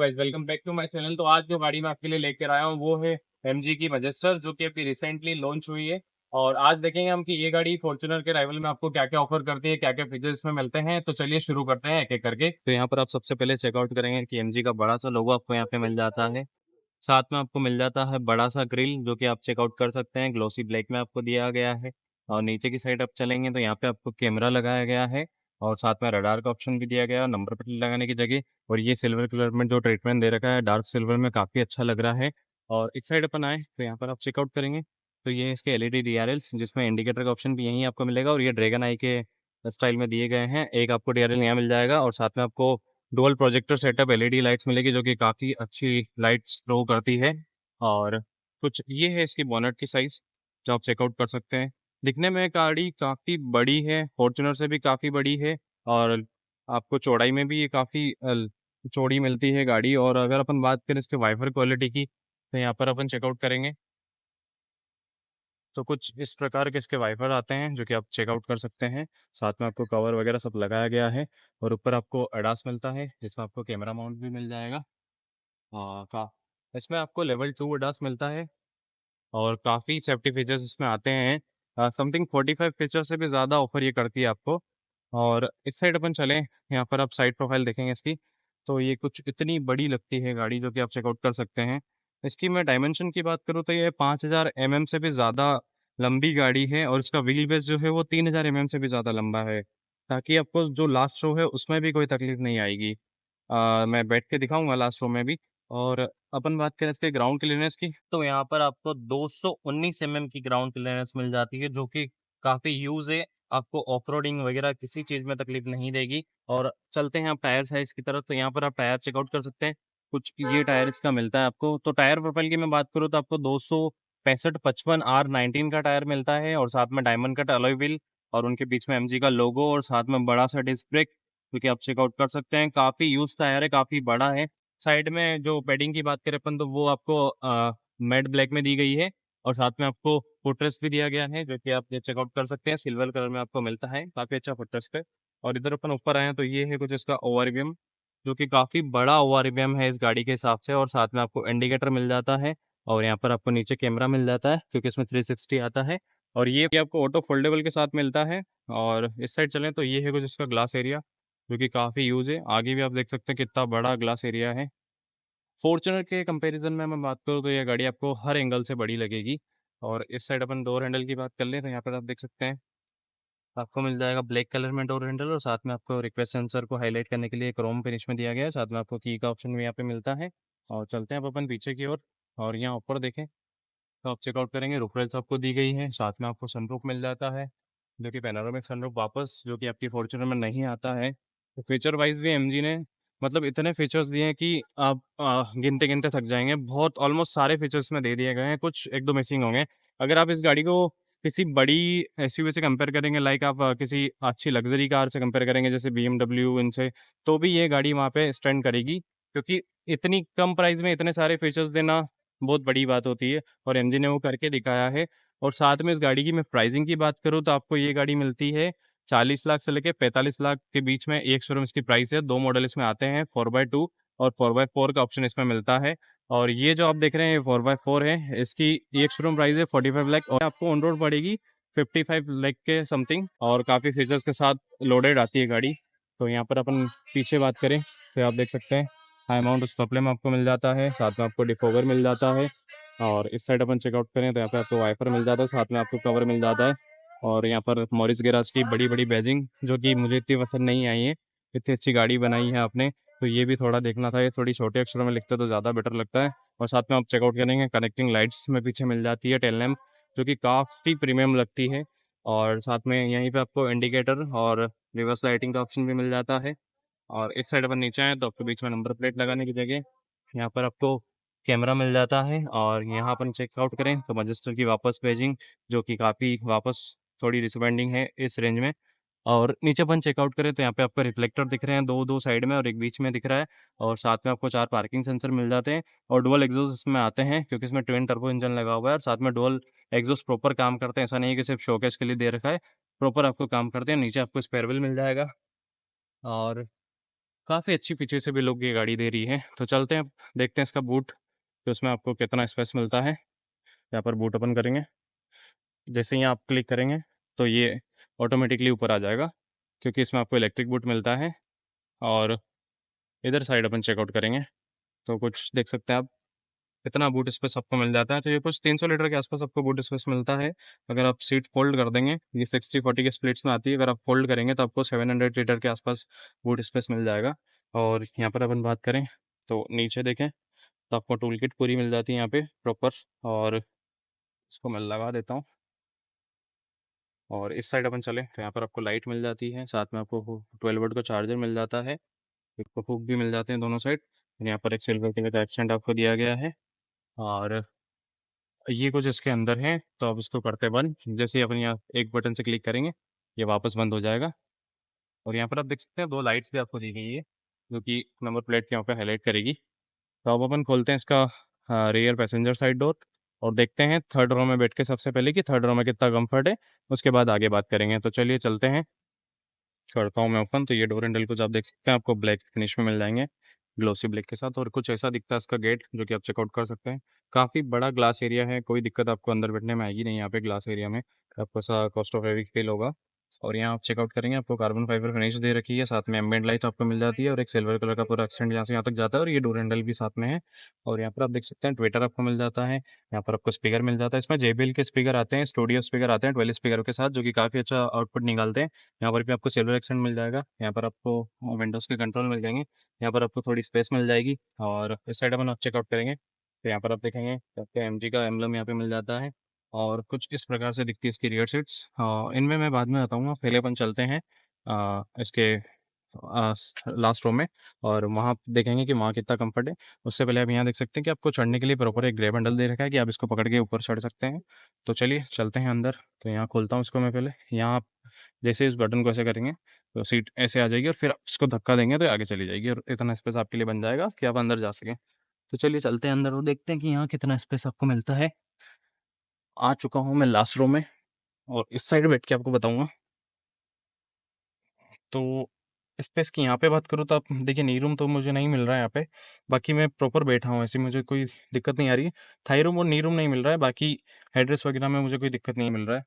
Guys, welcome back to my channel. तो आज जो गाड़ी मैं आपके लिए लेकर आया हूँ वो है एमजी की मैजेस्टर, जो कि अभी रिसेंटली लॉन्च हुई है। और आज देखेंगे हम कि ये गाड़ी फॉर्च्यूनर के राइवल में आपको क्या क्या ऑफर करती है, क्या क्या फीचर्स इसमें मिलते हैं। तो चलिए शुरू करते हैं एक एक करके। तो यहाँ पर आप सबसे पहले चेकआउट करेंगे कि एमजी का बड़ा सा लोगो आपको यहाँ पे मिल जाता है। साथ में आपको मिल जाता है बड़ा सा ग्रिल, जो कि आप चेकआउट कर सकते हैं, ग्लोसी ब्लैक में आपको दिया गया है। और नीचे की साइड आप चलेंगे तो यहाँ पे आपको कैमरा लगाया गया है और साथ में रडार का ऑप्शन भी दिया गया है, नंबर प्लेट लगाने की जगह। और ये सिल्वर कलर में जो ट्रीटमेंट दे रखा है, डार्क सिल्वर में, काफ़ी अच्छा लग रहा है। और इस साइड अपन आए तो यहाँ पर आप चेकआउट करेंगे तो ये इसके एलईडी डीआरएल्स, जिसमें इंडिकेटर का ऑप्शन भी यहीं आपको मिलेगा। और ये ड्रैगन आई के स्टाइल में दिए गए हैं। एक आपको डीआरएल यहाँ मिल जाएगा और साथ में आपको dual projector setup LED lights मिलेगी, जो कि काफ़ी अच्छी लाइट्स थ्रो करती है। और कुछ ये है इसकी बोनट की साइज़, जो आप चेकआउट कर सकते हैं। दिखने में गाड़ी काफ़ी बड़ी है, फॉर्च्यूनर से भी काफ़ी बड़ी है। और आपको चौड़ाई में भी ये काफ़ी चौड़ी मिलती है गाड़ी। और अगर अपन बात करें इसके वाइपर क्वालिटी की, तो यहाँ पर अपन चेकआउट करेंगे तो कुछ इस प्रकार के इसके वाइपर आते हैं, जो कि आप चेकआउट कर सकते हैं। साथ में आपको कवर वगैरह सब लगाया गया है। और ऊपर आपको एडास मिलता है, जिसमें आपको कैमरा माउंट भी मिल जाएगा। हाँ, का इसमें आपको लेवल 2 एडास मिलता है और काफ़ी सेफ्टी फीचर्स इसमें आते हैं। समथिंग 45 फीचर से भी ज़्यादा ऑफर ये करती है आपको। और इस साइड अपन चलें, यहाँ पर आप साइड प्रोफाइल देखेंगे इसकी, तो ये कुछ इतनी बड़ी लगती है गाड़ी, जो कि आप चेकआउट कर सकते हैं। इसकी मैं डायमेंशन की बात करूँ तो ये 5000 mm से भी ज़्यादा लंबी गाड़ी है। और इसका व्हील बेस जो है वो 3000 mm से भी ज़्यादा लंबा है, ताकि आपको जो लास्ट रो है उसमें भी कोई तकलीफ नहीं आएगी। मैं बैठ के दिखाऊंगा लास्ट रो में भी। और अपन बात करें इसके ग्राउंड क्लियरेंस की, तो यहाँ पर आपको 219 mm की ग्राउंड क्लियरेंस मिल जाती है, जो कि काफ़ी यूज़ है। आपको ऑफ-रोडिंग वगैरह किसी चीज़ में तकलीफ नहीं देगी। और चलते हैं आप टायर साइज़ की तरफ, तो यहाँ पर आप टायर चेकआउट कर सकते हैं। कुछ ये टायर इसका मिलता है आपको। तो टायर प्रोफाइल की मैं बात करूँ तो आपको 265/55 R19 का टायर मिलता है और साथ में डायमंड कट अलॉय व्हील और उनके बीच में एमजी का लोगो और साथ में बड़ा सा डिस्क ब्रेक, जो कि आप चेकआउट कर सकते हैं। काफ़ी यूज़ टायर है, काफ़ी बड़ा है। साइड में जो पैडिंग की बात करें अपन, तो वो आपको मैट ब्लैक में दी गई है। और साथ में आपको फुटरेस्ट भी दिया गया है, जो कि आप ये चेकआउट कर सकते हैं। सिल्वर कलर में आपको मिलता है, काफ़ी अच्छा फुटरेस्ट है। और इधर अपन ऊपर आए हैं तो ये है कुछ इसका ओवरव्यू, जो कि काफ़ी बड़ा ओवरव्यू है इस गाड़ी के हिसाब से। और साथ में आपको इंडिकेटर मिल जाता है और यहाँ पर आपको नीचे कैमरा मिल जाता है, क्योंकि इसमें 360 आता है। और ये भी आपको ऑटो फोल्डेबल के साथ मिलता है। और इस साइड चलें तो ये है कुछ इसका ग्लास एरिया, जो कि काफ़ी यूज़ है। आगे भी आप देख सकते हैं कितना बड़ा ग्लास एरिया है। फॉर्च्यूनर के कंपैरिजन में मैं बात करूँ तो ये गाड़ी आपको हर एंगल से बड़ी लगेगी। और इस साइड अपन डोर हैंडल की बात कर लें तो यहाँ पर आप देख सकते हैं आपको मिल जाएगा ब्लैक कलर में डोर हैंडल। और साथ में आपको रिक्वेस्ट सेंसर को हाईलाइट करने के लिए क्रोम फिनिश में दिया गया है। साथ में आपको की का ऑप्शन भी यहाँ पे मिलता है। और चलते हैं अब अपन पीछे की ओर। और यहाँ ऊपर देखें तो आप चेकआउट करेंगे, रूफ रेल्स आपको दी गई है। साथ में आपको सनरूफ मिल जाता है, जो कि पैनोरामिक सनरूफ वापस, जो कि आपकी फॉर्च्यूनर में नहीं आता है। तो फीचर वाइज भी एमजी ने मतलब इतने फीचर्स दिए हैं कि आप गिनते गिनते थक जाएंगे। बहुत ऑलमोस्ट सारे फीचर्स में दे दिए गए हैं, कुछ एक दो मिसिंग होंगे। अगर आप इस गाड़ी को किसी बड़ी एसयूवी से कंपेयर करेंगे, लाइक आप किसी अच्छी लग्जरी कार से कंपेयर करेंगे जैसे बीएमडब्ल्यू, इनसे, तो भी ये गाड़ी वहाँ पे स्टैंड करेगी, क्योंकि इतनी कम प्राइस में इतने सारे फीचर्स देना बहुत बड़ी बात होती है। और एमजी ने वो करके दिखाया है। और साथ में इस गाड़ी की मैं प्राइसिंग की बात करूँ तो आपको ये गाड़ी मिलती है 40 लाख से लेके 45 लाख के बीच में। एक शोरूम इसकी प्राइस है। 2 मॉडल इसमें आते हैं, 4x2 और 4x4 का ऑप्शन इसमें मिलता है। और ये जो आप देख रहे हैं ये 4x4 है। इसकी एक शोरूम प्राइस है 45 लाख और आपको ऑन रोड पड़ेगी 55 लाख के समथिंग। और काफ़ी फीचर्स के साथ लोडेड आती है गाड़ी। तो यहाँ पर अपन पीछे बात करें तो आप देख सकते हैं हाई माउंट स्टॉप लैम्प आपको मिल जाता है, साथ में आपको डिफोगर मिल जाता है। और इस साइड अपन चेकआउट करें तो यहाँ पे आपको वाइपर मिल जाता है, साथ में आपको कवर मिल जाता है। और यहाँ पर मॉरिस गैराज की बड़ी बड़ी बैजिंग, जो कि मुझे इतनी पसंद नहीं आई है। इतनी अच्छी गाड़ी बनाई है आपने, तो ये भी थोड़ा देखना था। ये थोड़ी छोटे अक्षरों में लिखते तो ज़्यादा बेटर लगता है। और साथ में आप चेकआउट करेंगे कनेक्टिंग लाइट्स में पीछे मिल जाती है, टेल लैम्प, जो कि काफ़ी प्रीमियम लगती है। और साथ में यहीं पे आपको इंडिकेटर और रिवर्स लाइटिंग का ऑप्शन भी मिल जाता है। और इस साइड अपन नीचे आए तो आपको बीच में नंबर प्लेट लगाने की जगह यहाँ पर आपको कैमरा मिल जाता है। और यहाँ अपन चेकआउट करें तो मैजेस्टर की वापस पेजिंग, जो कि काफ़ी वापस थोड़ी डिसअपॉइंटिंग है इस रेंज में। और नीचे अपन चेकआउट करें तो यहाँ पे आपको रिफ्लेक्टर दिख रहे हैं, दो दो साइड में और एक बीच में दिख रहा है। और साथ में आपको 4 पार्किंग सेंसर मिल जाते हैं। और डुअल एग्जॉस्ट इसमें आते हैं, क्योंकि इसमें ट्विन टर्बो इंजन लगा हुआ है। और साथ में डुअल एग्जॉस्ट प्रॉपर काम करते हैं, ऐसा नहीं है कि सिर्फ शोकेस के लिए दे रखा है, प्रॉपर आपको काम करते हैं। नीचे आपको स्पेयर व्हील मिल जाएगा। और काफ़ी अच्छी पीछे से भी लोग ये गाड़ी दे रही है। तो चलते हैं अब देखते हैं इसका बूट कि उसमें आपको कितना स्पेस मिलता है। यहाँ पर बूट ओपन करेंगे। जैसे ही आप क्लिक करेंगे तो ये ऑटोमेटिकली ऊपर आ जाएगा, क्योंकि इसमें आपको इलेक्ट्रिक बूट मिलता है। और इधर साइड अपन चेकआउट करेंगे तो कुछ देख सकते हैं आप, इतना बूट स्पेस आपको मिल जाता है। तो ये कुछ 300 लीटर के आसपास आपको बूट स्पेस मिलता है। अगर आप सीट फोल्ड कर देंगे, ये 60-40 के स्प्लिट्स में आती है, अगर आप फोल्ड करेंगे तो आपको 700 लीटर के आसपास बूट स्पेस मिल जाएगा। और यहाँ पर अपन बात करें तो नीचे देखें तो आपको टूल किट पूरी मिल जाती है यहाँ पे प्रॉपर। और इसको मैं लगा देता हूँ। और इस साइड अपन चले तो यहाँ पर आपको लाइट मिल जाती है, साथ में आपको 12 वोल्ट का चार्जर मिल जाता है, एक हुक भी मिल जाते हैं दोनों साइड। यहाँ पर एक सिल्वर कलर का एक्सेंट आपको दिया गया है। और ये कुछ इसके अंदर है। तो अब इसको करते हैं बंद। जैसे ही अपन यहाँ एक बटन से क्लिक करेंगे ये वापस बंद हो जाएगा। और यहाँ पर आप देख सकते हैं 2 लाइट्स भी आपको दी गई है, जो कि नंबर प्लेट के यहाँ पे हाईलाइट करेगी। तो अब अपन खोलते हैं इसका रियर पैसेंजर साइड डोर और देखते हैं थर्ड रो में बैठ के सबसे पहले कि थर्ड रो में कितना कंफर्ट है। उसके बाद आगे बात करेंगे। तो चलिए चलते हैं। करता हूँ मैं ओपन। तो ये डोर हैंडल कुछ आप देख सकते हैं, आपको ब्लैक फिनिश में मिल जाएंगे, ग्लोसी ब्लैक के साथ। और कुछ ऐसा दिखता है इसका गेट, जो कि आप चेकआउट कर सकते हैं। काफ़ी बड़ा ग्लास एरिया है, कोई दिक्कत आपको अंदर बैठने में आएगी नहीं। यहाँ पे ग्लास एरिया में आपको ऐसा कॉस्टोफेविक फील होगा। और यहाँ आप चेकआउट करेंगे, आपको कार्बन फाइबर फिनिश दे रखी है, साथ में एम्बिएंट लाइट आपको मिल जाती है और एक सिल्वर कलर का पूरा एक्सटेंड यहाँ से यहाँ तक जाता है। और ये डोर हैंडल भी साथ में है। और यहाँ पर आप देख सकते हैं ट्विटर आपको मिल जाता है। यहाँ पर आपको स्पीकर मिल जाता है, इसमें JBL के स्पीकर आते हैं, स्टूडियो स्पीकर आते हैं 12 स्पीकरों के साथ, जो कि काफ़ी अच्छा आउटपुट निकालते हैं। यहाँ पर भी आपको सिल्वर एक्सेंट मिल जाएगा। यहाँ पर आपको विंडोज़ के कंट्रोल मिल जाएंगे। यहाँ पर आपको थोड़ी स्पेस मिल जाएगी। और इस साइड अपन आप चेकआउट करेंगे तो यहाँ पर आप देखेंगे कि आपको MG का एम्बलम यहाँ पे मिल जाता है। और कुछ इस प्रकार से दिखती है इसकी रियर सीट्स। इनमें मैं बाद में बताऊँगा, पहले अपन चलते हैं इसके लास्ट रो में और वहाँ देखेंगे कि वहाँ कितना कंफर्ट है। उससे पहले आप यहाँ देख सकते हैं कि आपको चढ़ने के लिए प्रॉपर एक ग्रैब हैंडल दे रखा है कि आप इसको पकड़ के ऊपर चढ़ सकते हैं। तो चलिए चलते हैं अंदर। तो यहाँ खोलता हूँ इसको मैं पहले। यहाँ आप जैसे इस बटन को ऐसे करेंगे तो सीट ऐसे आ जाएगी और फिर आप इसको धक्का देंगे तो आगे चली जाएगी और इतना स्पेस आपके लिए बन जाएगा कि आप अंदर जा सकें। तो चलिए चलते हैं अंदर और देखते हैं कि यहाँ कितना स्पेस आपको मिलता है। आ चुका हूँ मैं लास्ट रो में और इस साइड बैठ के आपको बताऊँगा। तो स्पेस की यहाँ पे बात करूँ तो आप देखिए, नी रूम तो मुझे नहीं मिल रहा है यहाँ पे। बाकी मैं प्रॉपर बैठा हूँ, ऐसी मुझे कोई दिक्कत नहीं आ रही है। थाई रूम और नी रूम नहीं मिल रहा है, बाकी हेडरेस्ट वगैरह में मुझे कोई दिक्कत नहीं मिल रहा है।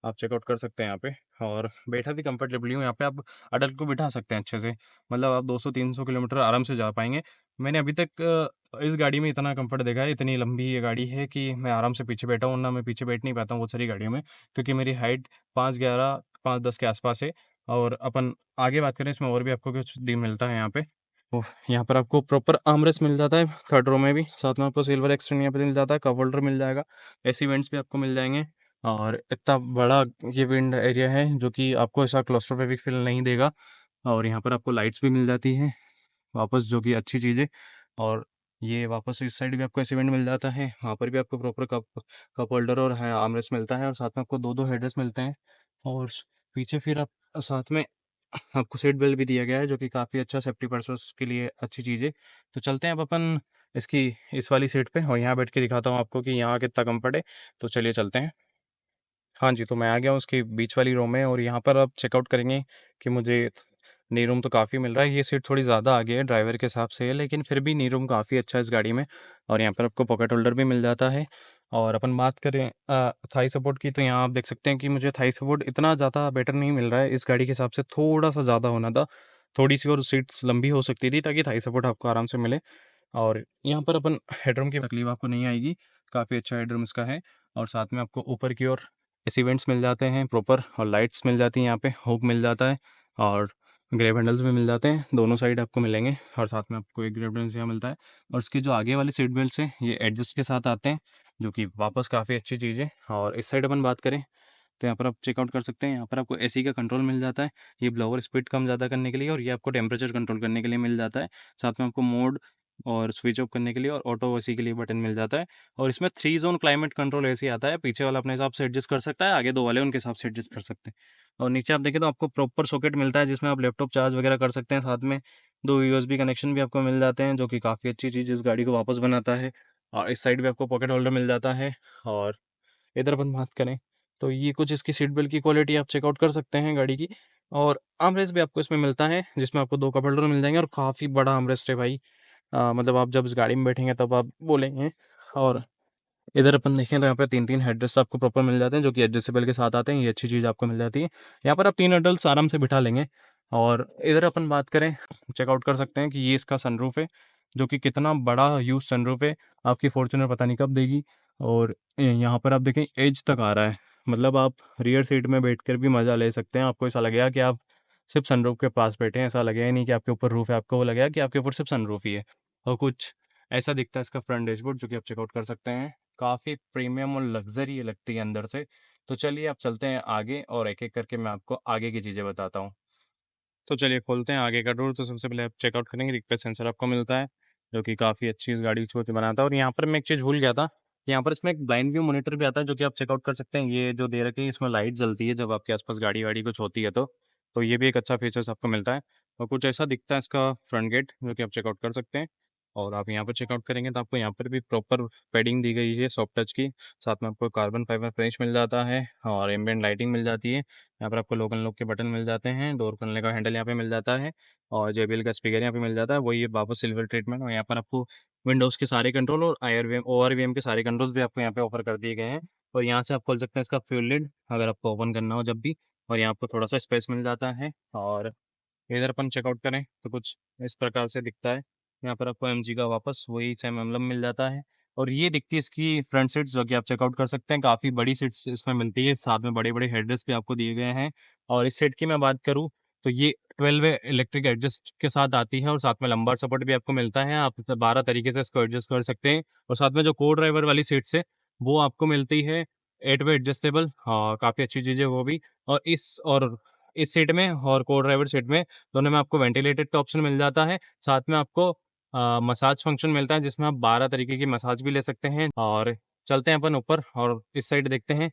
आप चेकआउट कर सकते हैं यहाँ पे। और बैठा भी कंफर्टेबली हूँ यहाँ पे। आप अडल्ट को बिठा सकते हैं अच्छे से, मतलब आप 200-300 किलोमीटर आराम से जा पाएंगे। मैंने अभी तक इस गाड़ी में इतना कंफर्ट देखा है, इतनी लंबी ये गाड़ी है कि मैं आराम से पीछे बैठा हूँ, वरना मैं पीछे बैठ नहीं पाता हूँ बहुत सारी गाड़ियों में, क्योंकि मेरी हाइट 5'11", 5'10" के आसपास है। और अपन आगे बात करें, इसमें और भी आपको कुछ दिन मिलता है यहाँ पे। तो यहाँ पर आपको प्रॉपर आर्मरेस्ट मिल जाता है थर्ड रो में भी, साथ में आपको सिल्वर एक्सटेंड यहाँ पे मिल जाता है, कप होल्डर मिल जाएगा, एसी वेंट्स भी आपको मिल जाएंगे। और इतना बड़ा ये विंड एरिया है जो कि आपको ऐसा क्लॉस्ट्रोफोबिक फील नहीं देगा। और यहाँ पर आपको लाइट्स भी मिल जाती है वापस, जो कि अच्छी चीज़ है। और ये वापस इस साइड भी आपको ऐसे वेंट मिल जाता है, वहाँ पर भी आपको प्रॉपर कप कप होल्डर और है आर्मरेस्ट मिलता है, और साथ में आपको दो दो हेडरेस्ट मिलते हैं। और पीछे फिर आप साथ में आपको सीट बेल्ट भी दिया गया है, जो कि काफ़ी अच्छा सेफ्टी पर्पस के लिए अच्छी चीज़ है। तो चलते हैं अब अपन इसकी इस वाली सीट पे और यहाँ बैठ के दिखाता हूँ आपको कि यहाँ कितना कंफर्ट है। तो चलिए चलते हैं। हाँ जी, तो मैं आ गया हूँ उसकी बीच वाली रो में और यहाँ पर आप चेकआउट करेंगे कि मुझे नी रूम तो काफ़ी मिल रहा है। ये सीट थोड़ी ज़्यादा आगे है, ड्राइवर के हिसाब से है, लेकिन फिर भी नी रूम काफ़ी अच्छा है इस गाड़ी में। और यहाँ पर आपको पॉकेट होल्डर भी मिल जाता है। और अपन बात करें थाई सपोर्ट की, तो यहाँ आप देख सकते हैं कि मुझे थाई सपोर्ट इतना ज़्यादा बेटर नहीं मिल रहा है। इस गाड़ी के हिसाब से थोड़ा सा ज़्यादा होना था, थोड़ी सी और सीट्स लंबी हो सकती थी ताकि थाई सपोर्ट आपको आराम से मिले। और यहाँ पर अपन हेडरूम की तकलीफ आपको नहीं आएगी, काफ़ी अच्छा हेडरूम इसका है। और साथ में आपको ऊपर की ओर एसी वेंट्स मिल जाते हैं प्रॉपर, और लाइट्स मिल जाती हैं यहाँ पे, हुक मिल जाता है, और ग्रेब हैंडल्स भी मिल जाते हैं, दोनों साइड आपको मिलेंगे। और साथ में आपको एक ग्रेब हैंडल्स यहाँ मिलता है। और इसके जो आगे वाले सीट बेल्ट्स हैं ये एडजस्ट के साथ आते हैं, जो कि वापस काफ़ी अच्छी चीज़ है। और इस साइड अपन बात करें तो यहाँ पर आप चेकआउट कर सकते हैं, यहाँ पर आपको एसी का कंट्रोल मिल जाता है, ये ब्लोअर स्पीड कम ज़्यादा करने के लिए, और ये आपको टेम्परेचर कंट्रोल करने के लिए मिल जाता है। साथ में आपको मोड और स्विच ऑफ करने के लिए और ऑटो एसी के लिए बटन मिल जाता है। और इसमें 3 जोन क्लाइमेट कंट्रोल एसी आता है, पीछे वाला अपने हिसाब से एडजस्ट कर सकता है, आगे दो वाले उनके हिसाब से एडजस्ट कर सकते हैं। और नीचे आप देखें तो आपको प्रॉपर सॉकेट मिलता है जिसमें आप लैपटॉप चार्ज वगैरह कर सकते हैं, साथ में 2 यूएसबी कनेक्शन भी आपको मिल जाते हैं, जो कि काफ़ी अच्छी चीज़ इस गाड़ी को वापस बनाता है। और इस साइड भी आपको पॉकेट होल्डर मिल जाता है। और इधर अपन बात करें तो ये कुछ इसकी सीट बेल्ट की क्वालिटी आप चेकआउट कर सकते हैं गाड़ी की। और आर्मरेस्ट भी आपको इसमें मिलता है, जिसमें आपको 2 कप होल्डर मिल जाएँगे और काफ़ी बड़ा आर्मरेस्ट है भाई। मतलब आप जब इस गाड़ी में बैठेंगे तब आप बोलेंगे। और इधर अपन देखें तो यहाँ पे 3-3 हेडरेस्ट आपको प्रॉपर मिल जाते हैं, जो कि एडजस्टेबल के साथ आते हैं। ये अच्छी चीज़ आपको मिल जाती है। यहाँ पर आप 3 एडल्ट्स आराम से बिठा लेंगे। और इधर अपन बात करें, चेकआउट कर सकते हैं कि ये इसका सनरूफ है, जो कि कितना बड़ा ह्यूज सनरूफ है। आपकी फॉर्च्यूनर पता नहीं कब देगी। और यहाँ पर आप देखें एज तक आ रहा है। मतलब आप रियर सीट में बैठकर भी मज़ा ले सकते हैं। आपको ऐसा लगेगा कि आप सिर्फ सनरूफ के पास बैठे हैं। ऐसा लगेगा ही नहीं कि आपके ऊपर रूफ है, आपको वो लगेगा कि आपके ऊपर सिर्फ सनरूफ ही है। और कुछ ऐसा दिखता है इसका फ्रंट डैशबोर्ड, जो कि आप चेकआउट कर सकते हैं। काफ़ी प्रीमियम और लग्जरी लगती है अंदर से। तो चलिए आप चलते हैं आगे और एक-एक करके मैं आपको आगे की चीज़ें बताता हूँ। तो चलिए खोलते हैं आगे का डोर। तो सबसे पहले आप चेकआउट करेंगे, रिक्वेस्ट सेंसर आपको मिलता है, जो कि काफ़ी अच्छी इस गाड़ी को बनाता है। और यहाँ पर मैं एक चीज़ भूल गया था, यहाँ पर इसमें एक ब्लाइंड व्यू मॉनिटर भी आता है, जो कि आप चेकआउट कर सकते हैं। ये जो दे रखी है, इसमें लाइट जलती है जब आपके आसपास गाड़ी-वाड़ी कुछ होती है तो ये भी एक अच्छा फीचर्स आपको मिलता है। और कुछ ऐसा दिखता है इसका फ्रंट गेट, जो कि आप चेकआउट कर सकते हैं। और आप यहाँ पर चेकआउट करेंगे तो आपको यहाँ पर भी प्रॉपर पैडिंग दी गई है सॉफ्ट टच की। साथ में आपको कार्बन फाइबर फिनिश मिल जाता है और एम्बिएंट लाइटिंग मिल जाती है। यहाँ पर आपको लॉक अनलॉक के बटन मिल जाते हैं, डोर खोलने का हैंडल यहाँ पे मिल जाता है और जेबीएल का स्पीकर यहाँ पे मिल जाता है, वही वापस सिल्वर ट्रीटमेंट। और यहाँ पर आपको विंडोज़ के सारे कंट्रोल और आईआरवीएम ओआरवीएम के सारे कंट्रोल्स भी आपको यहाँ पे ऑफर कर दिए गए हैं। और यहाँ से आप खोल सकते हैं इसका फ्यूल लिड, अगर आपको ओपन करना हो जब भी। और यहाँ आपको थोड़ा सा स्पेस मिल जाता है। और इधर अपन चेकआउट करें तो कुछ इस प्रकार से दिखता है। यहाँ पर आपको एमजी का वापस वही सेम एम्बलम मिल जाता है। और ये दिखती है इसकी फ्रंट सीट्स, जो कि आप चेकआउट कर सकते हैं। काफ़ी बड़ी सीट्स इसमें मिलती है, साथ में बड़े-बड़े हेडरेस्ट भी आपको दिए गए हैं। और इस सीट की मैं बात करूँ तो ये 12 वे इलेक्ट्रिक एडजस्ट के साथ आती है और साथ में लंबार सपोर्ट भी आपको मिलता है। आप इसे 12 तरीके से इसको एडजस्ट कर सकते हैं। और साथ में जो को-ड्राइवर वाली सीट्स है, वो आपको मिलती है 8 वे एडजस्टेबल, काफ़ी अच्छी चीज़ है वो भी। और इस सीट में और को-ड्राइवर सीट में दोनों में आपको वेंटिलेटेड का ऑप्शन मिल जाता है। साथ में आपको मसाज फंक्शन मिलता है, जिसमें आप 12 तरीके की मसाज भी ले सकते हैं। और चलते हैं अपन ऊपर और इस साइड देखते हैं।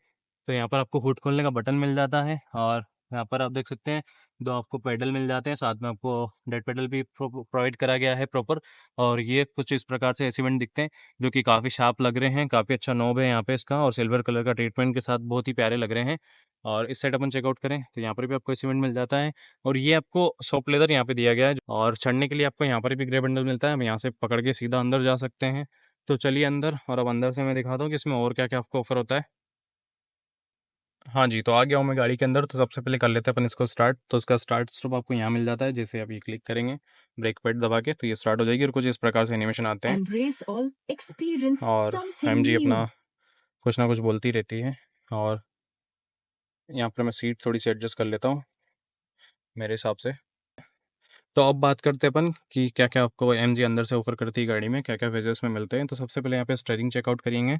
तो यहाँ पर आपको हुड खोलने का बटन मिल जाता है और यहाँ पर आप देख सकते हैं 2 आपको पैडल मिल जाते हैं। साथ में आपको डेड पैडल भी प्रोवाइड करा गया है प्रॉपर। और ये कुछ इस प्रकार से एसी वेंट दिखते हैं, जो कि काफ़ी शार्प लग रहे हैं। काफ़ी अच्छा नॉब है यहाँ पे इसका और सिल्वर कलर का ट्रीटमेंट के साथ बहुत ही प्यारे लग रहे हैं। और इस साइड अपन चेकआउट करें तो यहाँ पर भी आपको एसी वेंट मिल जाता है। और ये आपको सॉफ्ट लेदर यहाँ पे दिया गया है और चढ़ने के लिए आपको यहाँ पर भी ग्रे बंडल मिलता है। हम यहाँ से पकड़ के सीधा अंदर जा सकते हैं। तो चलिए अंदर, और अब अंदर से मैं दिखाता हूँ कि इसमें और क्या-क्या आपको ऑफ़र होता है। हाँ जी, तो आ गया हूँ मैं गाड़ी के अंदर। तो सबसे पहले कर लेते हैं अपन इसको स्टार्ट। तो इसका स्टार्ट स्टॉप आपको यहाँ मिल जाता है। जैसे आप ये क्लिक करेंगे ब्रेक पैड दबा के, तो ये स्टार्ट हो जाएगी और कुछ इस प्रकार से एनिमेशन आते हैं। Embrace all, experience और something एमजी new. अपना कुछ ना कुछ बोलती रहती है। और यहाँ पर मैं सीट थोड़ी-सी एडजस्ट कर लेता हूँ मेरे हिसाब से। तो अब बात करते हैं अपन कि क्या-क्या आपको एमजी अंदर से ऑफ़र करती है गाड़ी में, क्या-क्या फीचर्स में मिलते हैं। तो सबसे पहले यहाँ पे स्टीयरिंग चेकआउट करेंगे,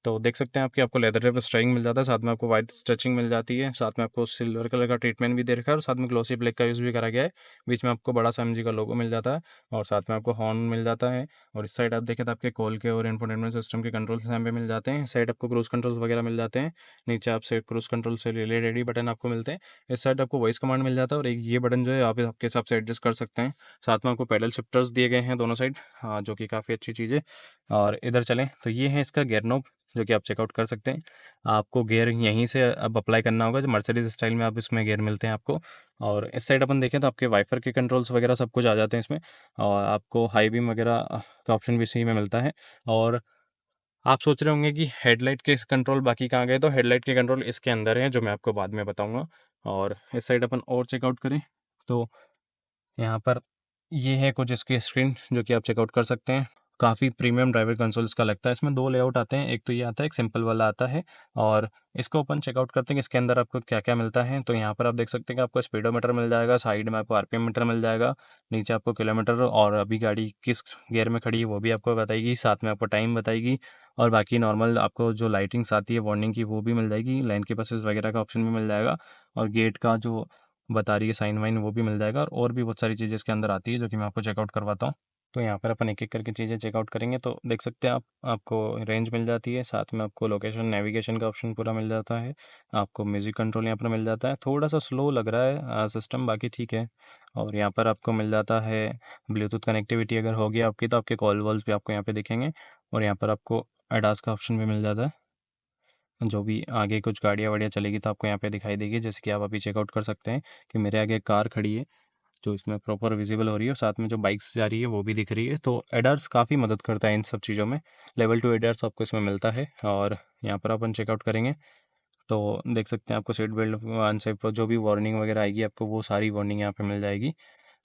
तो देख सकते हैं आप कि आपको लेदर रैप स्टीयरिंग मिल जाता है, साथ में आपको वाइट स्टिचिंग मिल जाती है, साथ में आपको सिल्वर कलर का ट्रीटमेंट भी दे रखा है और साथ में ग्लॉसी ब्लैक का यूज़ भी करा गया है। बीच में आपको बड़ा सा एमजी का लोगो मिल जाता है और साथ में आपको हॉर्न मिल जाता है। और इस साइड आप देखें तो आपके कॉल के और इंफोटेनमेंट सिस्टम के कंट्रोल्स यहाँ पे मिल जाते हैं। इस साइड आपको क्रूज़ कंट्रोल्स वगैरह मिल जाते हैं। नीचे आपसे क्रूज़ कंट्रोल से रिलेटेड ही बटन आपको मिलते हैं। इस साइड आपको वॉइस कमांड मिल जाता है और एक ये बटन जो है आप आपके हिसाब से एडजस्ट कर सकते हैं। साथ में आपको पैडल शिफ्टर्स दिए गए हैं दोनों साइड, हाँ, जो कि काफ़ी अच्छी चीज़ है। और इधर चलें तो ये है इसका गियर नॉब, जो कि आप चेकआउट कर सकते हैं। आपको गियर यहीं से अब अप्लाई करना होगा, जो मर्सिडीज़ स्टाइल में आप इसमें गियर मिलते हैं आपको। और इस साइड अपन देखें तो आपके वाइपर के कंट्रोल्स वगैरह सब कुछ आ जाते हैं इसमें। और आपको हाई बीम वगैरह का ऑप्शन भी इसी में मिलता है। और आप सोच रहे होंगे कि हेडलाइट के कंट्रोल बाकी कहाँ गए, तो हेडलाइट के कंट्रोल इसके अंदर हैं, जो मैं आपको बाद में बताऊँगा। और इस साइड अपन और चेकआउट करें तो यहाँ पर ये है कुछ इसकी स्क्रीन, जो कि आप चेकआउट कर सकते हैं। काफ़ी प्रीमियम ड्राइवर कंसोल इसका लगता है। इसमें 2 लेआउट आते हैं, एक तो ये आता है, एक सिंपल वाला आता है। और इसको अपन चेकआउट करते हैं कि इसके अंदर आपको क्या-क्या मिलता है। तो यहाँ पर आप देख सकते हैं कि आपको स्पीडोमीटर मिल जाएगा, साइड में आपको आरपीएम मीटर मिल जाएगा, नीचे आपको किलोमीटर और अभी गाड़ी किस गियर में खड़ी है वो भी आपको बताएगी, साथ में आपको टाइम बताएगी। और बाकी नॉर्मल आपको जो लाइटिंग्स आती है वार्निंग की वो भी मिल जाएगी, लाइन के पासेस वगैरह का ऑप्शन भी मिल जाएगा और गेट का जो बता रही है साइन वाइन वो भी मिल जाएगा। और भी बहुत सारी चीज़ें इसके अंदर आती है, जो कि मैं आपको चेकआउट करवाता हूँ। तो यहाँ पर अपन एक-एक करके चीज़ें चेकआउट करेंगे तो देख सकते हैं आप, आपको रेंज मिल जाती है, साथ में आपको लोकेशन नेविगेशन का ऑप्शन पूरा मिल जाता है। आपको म्यूज़िक कंट्रोल यहाँ पर मिल जाता है, थोड़ा-सा स्लो लग रहा है सिस्टम, बाकी ठीक है। और यहाँ पर आपको मिल जाता है ब्लूटूथ कनेक्टिविटी, अगर होगी आपकी तो आपके कॉल वॉल्स भी आपको यहाँ पे दिखेंगे। और यहाँ पर आपको एडास का ऑप्शन भी मिल जाता है। जो भी आगे कुछ गाड़ियाँ-वाड़ियाँ चलेगी तो आपको यहाँ पे दिखाई देगी। जैसे कि आप अभी चेकआउट कर सकते हैं कि मेरे आगे एक कार खड़ी है, जो इसमें प्रॉपर विज़िबल हो रही है और साथ में जो बाइक्स जा रही है वो भी दिख रही है। तो एडार्स काफ़ी मदद करता है इन सब चीज़ों में। लेवल 2 एडार्स आपको इसमें मिलता है और यहाँ पर अपन चेकआउट करेंगे तो देख सकते हैं आपको सीट बेल्ट अनसेफ जो भी वार्निंग वगैरह आएगी आपको वो सारी वार्निंग यहाँ पे मिल जाएगी।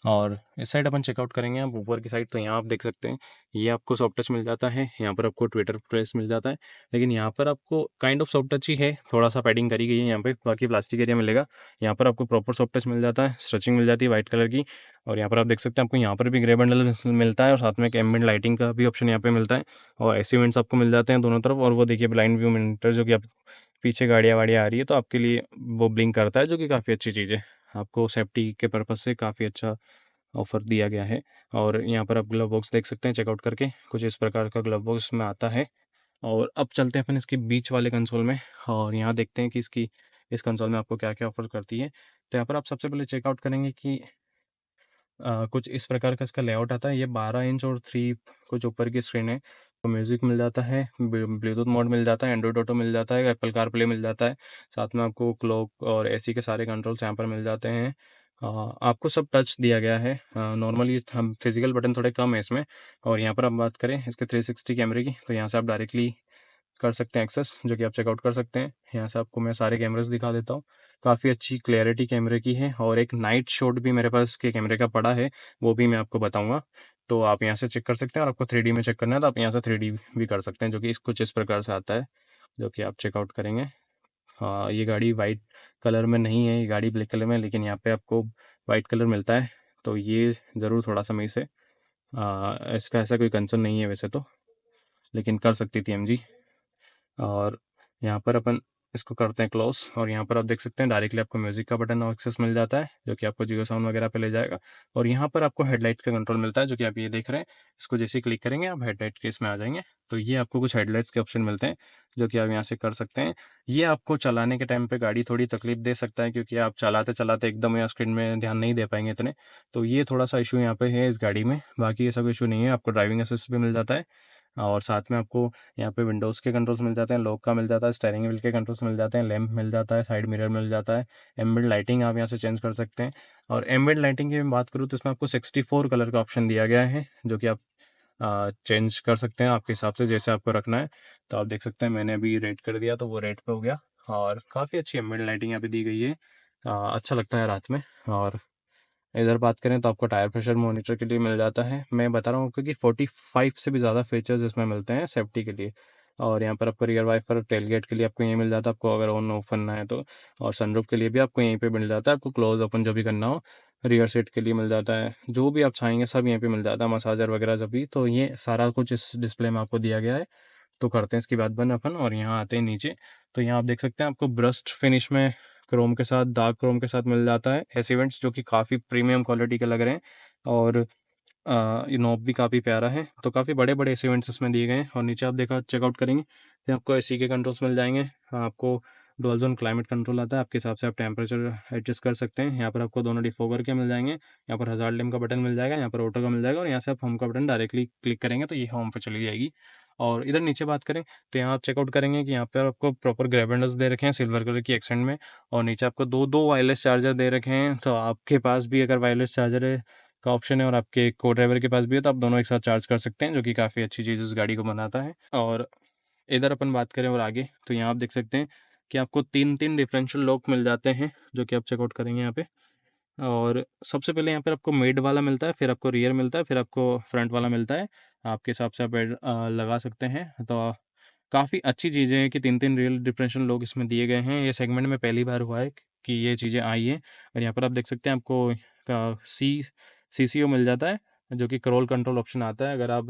और इस साइड अपन चेकआउट करेंगे आप ऊपर की साइड तो यहाँ आप देख सकते हैं ये आपको सॉफ्ट टच मिल जाता है, यहाँ पर आपको ट्विटर प्रेस मिल जाता है, लेकिन यहाँ पर आपको काइंड ऑफ सॉफ्ट टच ही है, थोड़ा सा पैडिंग करी गई है यहाँ पे, बाकी प्लास्टिक एरिया मिलेगा। यहाँ पर आपको प्रॉपर सॉफ्ट टच मिल जाता है, स्ट्रेचिंग मिल जाती है वाइट कलर की। और यहाँ पर आप देख सकते हैं आपको यहाँ पर भी ग्रे बंडल मिलता है और साथ में एक एम्बिएंट लाइटिंग का भी ऑप्शन यहाँ पे मिलता है और एसी वेंट्स आपको मिल जाते हैं दोनों तरफ। और वो देखिए ब्लाइंड व्यू मॉनिटर जो कि आप पीछे गाड़ियाँ वाड़ियाँ आ रही है तो आपके लिए वो ब्लिंक करता है, जो कि काफ़ी अच्छी चीज़ है, आपको सेफ्टी के पर्पज़ से काफ़ी अच्छा ऑफ़र दिया गया है। और यहाँ पर आप ग्लव बॉक्स देख सकते हैं चेकआउट करके, कुछ इस प्रकार का ग्लव बॉक्स में आता है। और अब चलते हैं अपन इसकी बीच वाले कंसोल में और यहाँ देखते हैं कि इसकी इस कंसोल में आपको क्या-क्या ऑफ़र करती है। तो यहाँ पर आप सबसे पहले चेकआउट करेंगे कि कुछ इस प्रकार का इसका लेआउट आता है। ये 12 इंच और 3 कुछ ऊपर की स्क्रीन है। तो म्यूज़िक मिल जाता है, ब्लूटूथ मोड मिल जाता है, एंड्रॉइड ऑटो मिल जाता है, एप्पल कारप्ले मिल जाता है। साथ में आपको क्लॉक और एसी के सारे कंट्रोल्स यहाँ पर मिल जाते हैं। आपको सब टच दिया गया है। नॉर्मली हम फिजिकल बटन थोड़े कम है इसमें। और यहाँ पर हम बात करें इसके 360 कैमरे की तो यहाँ से आप डायरेक्टली कर सकते हैं एक्सेस, जो कि आप चेकआउट कर सकते हैं। यहाँ से आपको मैं सारे कैमरास दिखा देता हूँ। काफ़ी अच्छी क्लैरिटी कैमरे की है और एक नाइट शॉट भी मेरे पास के कैमरे का पड़ा है, वो भी मैं आपको बताऊँगा। तो आप यहाँ से चेक कर सकते हैं और आपको 3D में चेक करना है तो आप यहाँ से 3D भी कर सकते हैं, जो कि कुछ इस प्रकार से आता है, जो कि आप चेकआउट करेंगे। हाँ, ये गाड़ी वाइट कलर में नहीं है, ये गाड़ी ब्लैक कलर में है, लेकिन यहाँ पे आपको वाइट कलर मिलता है। तो ये ज़रूर थोड़ा-सा मैं इसे इसका ऐसा कोई कंसर्न नहीं है वैसे तो, लेकिन कर सकती थी एमजी। और यहाँ पर अपन इसको करते हैं क्लोज और यहाँ पर आप देख सकते हैं डायरेक्टली आपको म्यूज़िक का बटन और एक्सेस मिल जाता है, जो कि आपको जियो साउंड वगैरह पे ले जाएगा। और यहाँ पर आपको हेडलाइट का कंट्रोल मिलता है, जो कि आप ये देख रहे हैं। इसको जैसे ही क्लिक करेंगे आप हेडलाइट के इसमें आ जाएंगे। तो ये आपको कुछ हेडलाइट्स के ऑप्शन मिलते हैं, जो कि आप यहाँ से कर सकते हैं। ये आपको चलाने के टाइम पे गाड़ी थोड़ी तकलीफ दे सकता है, क्योंकि आप चलाते चलाते एकदम या स्क्रीन में ध्यान नहीं दे पाएंगे इतने। तो ये थोड़ा सा इशू यहाँ पे है इस गाड़ी में, बाकी ऐसा कोई इशू नहीं है। आपको ड्राइविंग असिस्ट भी मिल जाता है और साथ में आपको यहाँ पे विंडोज़ के कंट्रोल्स मिल जाते हैं, लॉक का मिल जाता है, स्टीयरिंग व्हील के कंट्रोल्स मिल जाते हैं, लैंप मिल जाता है, साइड मिरर मिल जाता है, एम्बिएंट लाइटिंग आप यहाँ से चेंज कर सकते हैं। और एम्बिएंट लाइटिंग की मैं बात करूँ तो इसमें आपको 64 कलर का ऑप्शन दिया गया है, जो कि आप चेंज कर सकते हैं आपके हिसाब से जैसे आपको रखना है। तो आप देख सकते हैं मैंने अभी रेड कर दिया तो वो रेड पे हो गया और काफ़ी अच्छी एम्बिएंट लाइटिंग यहाँ पे दी गई है। अच्छा लगता है रात में। और इधर बात करें तो आपको टायर प्रेशर मॉनिटर के लिए मिल जाता है। मैं बता रहा हूँ क्योंकि 45 से भी ज़्यादा फीचर्स इसमें मिलते हैं सेफ्टी के लिए। और यहाँ पर आपको रियर वाइपर टेलगेट के लिए आपको यहीं मिल जाता है, आपको अगर ऑन ऑफ करना है तो। और सनरूफ के लिए भी आपको यहीं पे मिल जाता है, आपको क्लोज ओपन जो भी करना हो। रियर सीट के लिए मिल जाता है, जो भी आप चाहेंगे सब यहीं पे मिल जाता है, मसाजर वगैरह जब भी। तो ये सारा कुछ इस डिस्प्ले में आपको दिया गया है। तो करते हैं इसकी बात बंद अपन और यहाँ आते हैं नीचे। तो यहाँ आप देख सकते हैं आपको ब्रस्ट फिनिश में क्रोम के साथ, डार्क क्रोम के साथ मिल जाता है एस इवेंट्स, जो कि काफ़ी प्रीमियम क्वालिटी के लग रहे हैं। और ये नॉब भी काफ़ी प्यारा है। तो काफ़ी बड़े बड़े एस इवेंट्स इसमें दिए गए हैं। और नीचे आप देखा चेकआउट करेंगे तो आपको एसी के कंट्रोल्स मिल जाएंगे। आपको डुअल जोन क्लाइमेट कंट्रोल आता है, आपके हिसाब से आप टेम्परेचर एडजस्ट कर सकते हैं। यहाँ पर आपको दोनों डिफॉगर के मिल जाएंगे, यहाँ पर हज़ार्ड लैम्प का बटन मिल जाएगा, यहाँ पर ऑटो का मिल जाएगा और यहाँ से आप होम का बटन डायरेक्टली क्लिक करेंगे तो ये होम पे चली जाएगी। और इधर नीचे बात करें तो यहाँ आप चेकआउट करेंगे कि यहाँ पर आपको प्रॉपर ग्रैब हैंडल्स दे रखे हैं सिल्वर कलर की एक्सेंट में। और नीचे आपको दो दो वायरलेस चार्जर दे रखे हैं, तो आपके पास भी अगर वायरलेस चार्जर है का ऑप्शन है और आपके को ड्राइवर के पास भी है तो आप दोनों एक साथ चार्ज कर सकते हैं, जो कि काफ़ी अच्छी चीज़ इस गाड़ी को बनाता है। और इधर अपन बात करें और आगे तो यहाँ आप देख सकते हैं कि आपको 3-3 डिफरेंशियल लॉक मिल जाते हैं, जो कि आप चेकआउट करेंगे यहाँ पे। और सबसे पहले यहाँ पर आपको मिड वाला मिलता है, फिर आपको रियर मिलता है, फिर आपको फ्रंट वाला मिलता है। आपके हिसाब से आप लगा सकते हैं। तो काफ़ी अच्छी चीज़ें हैं कि 3-3 रियल डिफरेंशियल लॉक इसमें दिए गए हैं। ये सेगमेंट में पहली बार हुआ है कि ये चीज़ें आई हैं। और यहाँ पर आप देख सकते हैं आपको सीसीओ मिल जाता है, जो कि क्रॉल कंट्रोल ऑप्शन आता है। अगर आप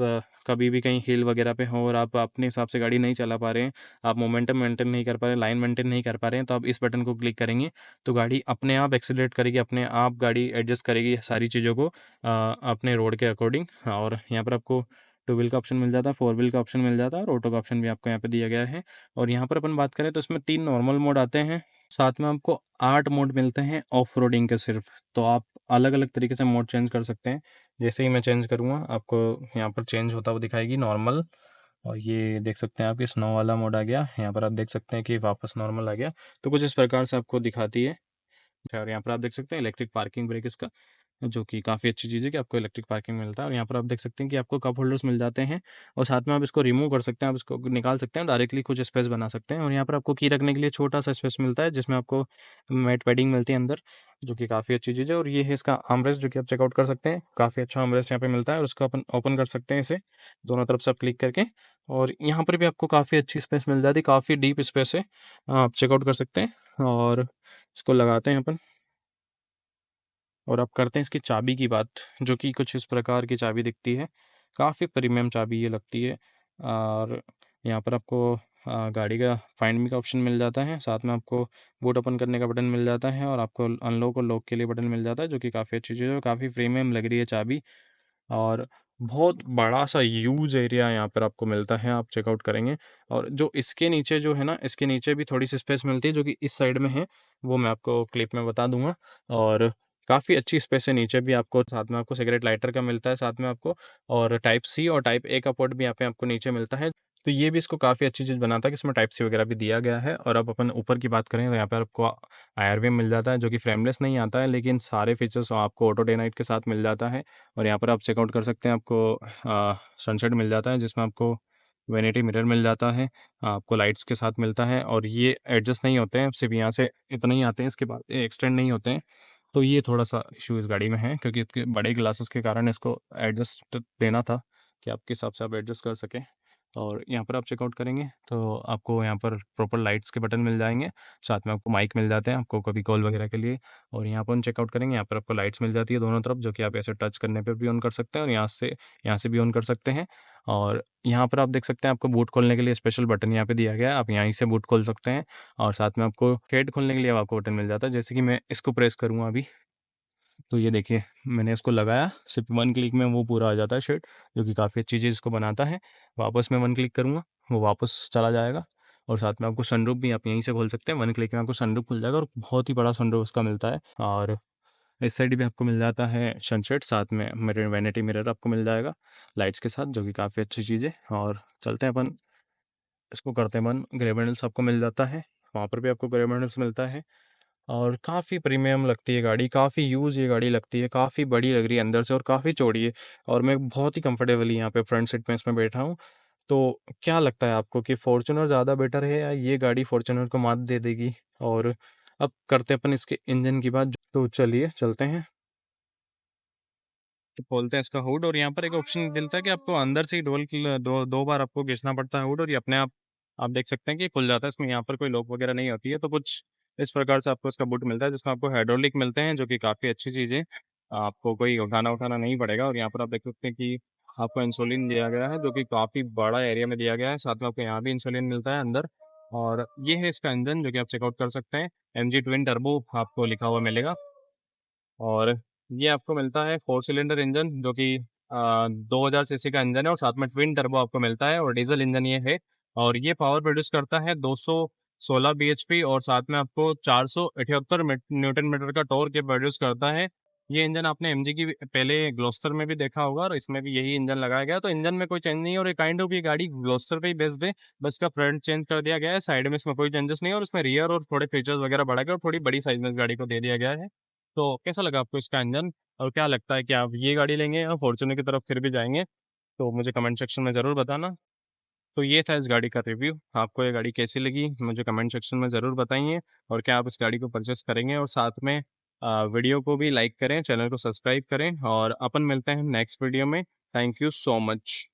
कभी भी कहीं हिल वगैरह पे हो और आप अपने हिसाब से गाड़ी नहीं चला पा रहे हैं, आप मोमेंटम मेंटेन नहीं कर पा रहे हैं, लाइन मेंटेन नहीं कर पा रहे हैं, तो आप इस बटन को क्लिक करेंगे तो गाड़ी अपने आप एक्सीलरेट करेगी, अपने आप गाड़ी एडजस्ट करेगी सारी चीज़ों को अपने रोड के अकॉर्डिंग। और यहाँ पर आपको 2 व्हील का ऑप्शन मिल जाता है, 4 व्हील का ऑप्शन मिल जाता है और ऑटो का ऑप्शन भी आपको यहाँ पे दिया गया है। और यहाँ पर अपन बात करें तो इसमें 3 नॉर्मल मोड आते हैं, साथ में आपको 8 मोड मिलते हैं ऑफ रोडिंग के सिर्फ। तो आप अलग अलग तरीके से मोड चेंज कर सकते हैं। जैसे ही मैं चेंज करूँगा आपको यहाँ पर चेंज होता हुआ दिखाएगी। नॉर्मल, और ये देख सकते हैं आप कि स्नो वाला मोड आ गया, यहाँ पर आप देख सकते हैं कि वापस नॉर्मल आ गया। तो कुछ इस प्रकार से आपको दिखाती है। और यहाँ पर आप देख सकते हैं इलेक्ट्रिक पार्किंग ब्रेक इसका, जो कि काफ़ी अच्छी चीज़ है कि आपको इलेक्ट्रिक पार्किंग मिलता है। और यहाँ पर आप देख सकते हैं कि आपको कप होल्डर्स मिल जाते हैं, और साथ में आप इसको रिमूव कर सकते हैं, आप इसको निकाल सकते हैं, डायरेक्टली कुछ स्पेस बना सकते हैं। और यहाँ पर आपको की रखने के लिए छोटा सा स्पेस मिलता है, जिसमें आपको मैट पैडिंग मिलती है अंदर, जो कि काफ़ी अच्छी चीज़ है। और ये है इसका आर्मरेस्ट, जो कि आप चेकआउट कर सकते हैं, काफ़ी अच्छा आर्मरेस्ट यहाँ पे मिलता है। और उसको अपन ओपन कर सकते हैं इसे दोनों तरफ से आप क्लिक करके, और यहाँ पर भी आपको काफ़ी अच्छी स्पेस मिल जाती है, काफ़ी डीप स्पेस है, आप चेकआउट कर सकते हैं। और इसको लगाते हैं अपन, और अब करते हैं इसकी चाबी की बात, जो कि कुछ इस प्रकार की चाबी दिखती है। काफ़ी प्रीमियम चाबी ये लगती है। और यहाँ पर आपको गाड़ी का फाइंड मी का ऑप्शन मिल जाता है, साथ में आपको बूट ओपन करने का बटन मिल जाता है, और आपको अनलॉक और लॉक के लिए बटन मिल जाता है, जो कि काफ़ी अच्छी चीज़ है, काफ़ी प्रीमियम लग रही है चाबी। और बहुत बड़ा-सा यूज़ एरिया यहाँ पर आपको मिलता है, आप चेकआउट करेंगे। और जो इसके नीचे जो है ना, इसके नीचे भी थोड़ी-सी स्पेस मिलती है, जो कि इस साइड में है, वो मैं आपको क्लिप में बता दूँगा। और काफ़ी अच्छी स्पेस है नीचे भी आपको, साथ में आपको सिगरेट लाइटर का मिलता है साथ में आपको, और टाइप सी और टाइप ए का पोर्ट भी यहाँ पे आपको नीचे मिलता है। तो ये भी इसको काफ़ी अच्छी चीज़ बनाता है कि इसमें टाइप सी वगैरह भी दिया गया है। और अब अपन ऊपर की बात करें, तो यहाँ पे आपको आईआरवीएम मिल जाता है, जो कि फ्रेमलेस नहीं आता है, लेकिन सारे फीचर्स आपको ऑटो डे नाइट के साथ मिल जाता है। और यहाँ पर आप चेकआउट कर सकते हैं, आपको सनसेट मिल जाता है, जिसमें आपको वैनिटी मिरर मिल जाता है, आपको लाइट्स के साथ मिलता है। और ये एडजस्ट नहीं होते हैं, सिर्फ यहाँ से इतना ही आते हैं, इसके बाद एक्सटेंड नहीं होते हैं। तो ये थोड़ा-सा इश्यू इस गाड़ी में है, क्योंकि इसके बड़े ग्लासेस के कारण इसको एडजस्ट देना था, कि आपके हिसाब से आप एडजस्ट कर सकें। और यहाँ पर आप चेकआउट करेंगे, तो आपको यहाँ पर प्रॉपर लाइट्स के बटन मिल जाएँगे, साथ में आपको माइक मिल जाते हैं, आपको कभी कॉल वगैरह के लिए। और यहाँ पर हम चेकआउट करेंगे, यहाँ पर आपको लाइट्स मिल जाती है दोनों तरफ, जो कि आप ऐसे टच करने पे भी ऑन कर सकते हैं, और यहाँ से भी ऑन कर सकते हैं। और यहाँ पर आप देख सकते हैं, आपको बूट खोलने के लिए स्पेशल बटन यहाँ पे दिया गया है, आप यहीं से बूट खोल सकते हैं। और साथ में आपको शेड खोलने के लिए अब आपको बटन मिल जाता है, जैसे कि मैं इसको प्रेस करूँगा अभी, तो ये देखिए मैंने इसको लगाया, सिर्फ 1 क्लिक में वो पूरा आ जाता है शेड, जो कि काफ़ी अच्छी चीज़ इसको बनाता है। वापस मैं 1 क्लिक करूँगा, वो वापस चला जाएगा। और साथ में आपको सनरूफ भी आप यहीं से खोल सकते हैं, 1 क्लिक में आपको सनरूफ खुल जाएगा, और बहुत ही बड़ा सनरूफ उसका मिलता है। और इस साइड भी आपको मिल जाता है सनशेड, साथ में मिरर, वैनिटी मिरर आपको मिल जाएगा लाइट्स के साथ, जो कि काफ़ी अच्छी चीज़ है। और चलते हैं अपन, इसको करते हैं बंद। ग्रे बैंडल्स आपको मिल जाता है, वहाँ पर भी आपको ग्रे बैंडल्स मिलता है। और काफ़ी प्रीमियम लगती है गाड़ी, काफ़ी यूज़ ये गाड़ी लगती है, काफ़ी बड़ी लग रही है अंदर से, और काफ़ी चौड़ी है। और मैं बहुत ही कंफर्टेबली यहाँ पे फ्रंट सीट में इसमें बैठा हूँ। तो क्या लगता है आपको कि फॉर्च्यूनर ज़्यादा बेटर है, या ये गाड़ी फॉर्च्यूनर को मात दे देगी? और अब करते हैं अपन इसके इंजन की बात, तो चलिए चलते हैं। तो खोलते हैं इसका हुड, और यहाँ पर एक ऑप्शन मिलता है कि आपको अंदर से ही दो बार आपको घिसना पड़ता है हुड, और ये अपने आप देख सकते हैं कि ये खुल जाता है। इसमें यहाँ पर कोई लॉक वगैरह नहीं होती है। तो कुछ इस प्रकार से आपको इसका बुट मिलता है, जिसमें आपको हाइड्रोलिक मिलते हैं, जो कि काफ़ी अच्छी चीज़ है। आपको कोई उठाना नहीं पड़ेगा। और यहाँ पर आप देख सकते हैं कि आपको इंसुलिन दिया गया है, जो कि काफ़ी बड़ा एरिया में दिया गया है। साथ में आपको यहाँ भी इंसुलिन मिलता है अंदर। और ये है इसका इंजन, जो कि आप चेकआउट कर सकते हैं। एमजी ट्विन टर्बो आपको लिखा हुआ मिलेगा। और ये आपको मिलता है 4 सिलेंडर इंजन, जो कि 2000 सीसी का इंजन है, और साथ में ट्विन टर्बो आपको मिलता है, और डीजल इंजन ये है। और ये पावर प्रोड्यूस करता है 216 बीएचपी, और साथ में आपको 478 न्यूटन मीटर का टॉर्क ये प्रोड्यूस करता है। ये इंजन आपने एमजी की पहले ग्लोस्टर में भी देखा होगा, और इसमें भी यही इंजन लगाया गया है। तो इंजन में कोई चेंज नहीं है, और ये काइंड ऑफ ये गाड़ी ग्लोस्टर पे ही बेस्ड है। बस इसका फ्रंट चेंज कर दिया गया है, साइड में इसमें कोई चेंजेस नहीं है, और इसमें रियर और थोड़े फीचर्स वगैरह बढ़ा के और थोड़ी बड़ी साइज में इस गाड़ी को दे दिया गया है। तो कैसा लगा आपको इसका इंजन? और क्या लगता है कि आप ये गाड़ी लेंगे या फॉर्च्यूनर की तरफ फिर भी जाएँगे? तो मुझे कमेंट सेक्शन में ज़रूर बताना। तो ये था इस गाड़ी का रिव्यू। आपको ये गाड़ी कैसी लगी? मुझे कमेंट सेक्शन में ज़रूर बताइए, और क्या आप इस गाड़ी को परचेज़ करेंगे? और साथ में वीडियो को भी लाइक करें, चैनल को सब्सक्राइब करें, और अपन मिलते हैं नेक्स्ट वीडियो में। Thank you so much.